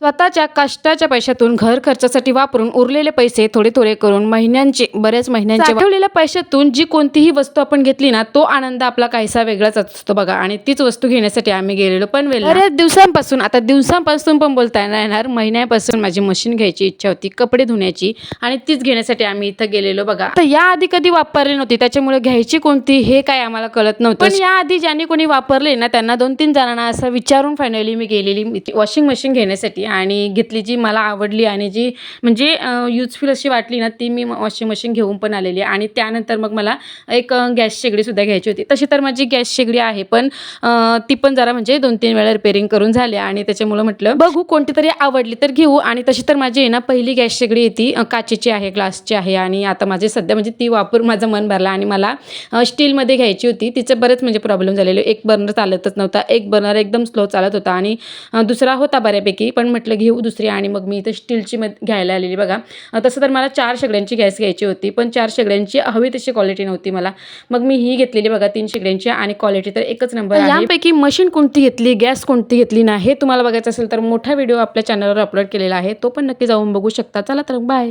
स्वतःच्या कष्टाच्या पैशातून घर खर्चासाठी वापरून उरलेले पैसे थोडे थोडे करून बऱ्याच महिन्यांचे साठवलेल्या पैशातून जी कोणतीही वस्तू आपण घेतली ना, तो आनंद आपला काहीसा वेगळाच असतो बघा. आणि तीच वस्तू घेण्यासाठी आम्ही गेलेलो पनवेलला. बऱ्याच दिवसांपासून, आता दिवसांपासून पण बोलता नाही येणार, महिन्यापासून माझी मशीन घ्यायची इच्छा होती, कपडे धुण्याची, आणि तीच घेण्यासाठी आम्ही इथं गेलेलो बघा. तर याआधी कधी वापरली नव्हती, त्याच्यामुळे घ्यायची कोणती हे काय आम्हाला कळत नव्हतं. पण याआधी ज्यांनी कोणी वापरले ना, त्यांना 2-3 जणांना असं विचारून फायनली मी गेलेली वॉशिंग मशीन घेण्यासाठी आणि घेतली. जी मला आवडली आणि जी म्हणजे युजफुल अशी वाटली ना, ती मी वॉशिंग मशीन घेऊन पण आलेली. आणि त्यानंतर मग मला एक गॅस शेगडीसुद्धा घ्यायची होती. तशी तर माझी गॅस शेगडी आहे, पण ती पण जरा म्हणजे 2-3 वेळा रिपेअरिंग करून झाली आणि त्याच्यामुळं म्हटलं बघू कोणती तरी आवडली तर घेऊ. आणि तशी तर माझी आहे ना पहिली गॅस शेगडी आहे ती काचेची आहे, ग्लासची आहे. आणि आता माझे सध्या म्हणजे ती वापरून माझं मन भरलं आणि मला स्टीलमध्ये घ्यायची होती. तिचं बरेच म्हणजे प्रॉब्लेम झालेले. एक बर्नर चालतच नव्हता, एक बर्नर एकदम स्लो चालत होता आणि दुसरा होता बऱ्यापैकी, पण म्हटलं घेऊ दुसरी. आणि मग मी इथं स्टीलची घ्यायला आलेली बघा. तसं तर मला 4 शेगड्यांची गॅस घ्यायची होती, पण 4 शेगड्यांची हवी तशी क्वालिटी नव्हती मला. मग मी ही घेतलेली बघा 3 शेगड्यांची आणि क्वालिटी तर एकच नंबर आहे. यापैकी मशीन कोणती घेतली, गॅस कोणती घेतली ना, हे तुम्हाला बघायचं असेल तर मोठा व्हिडिओ आपल्या चॅनलवर अपलोड केलेला आहे, तो पण नक्की जाऊन बघू शकता. चला तर बाय.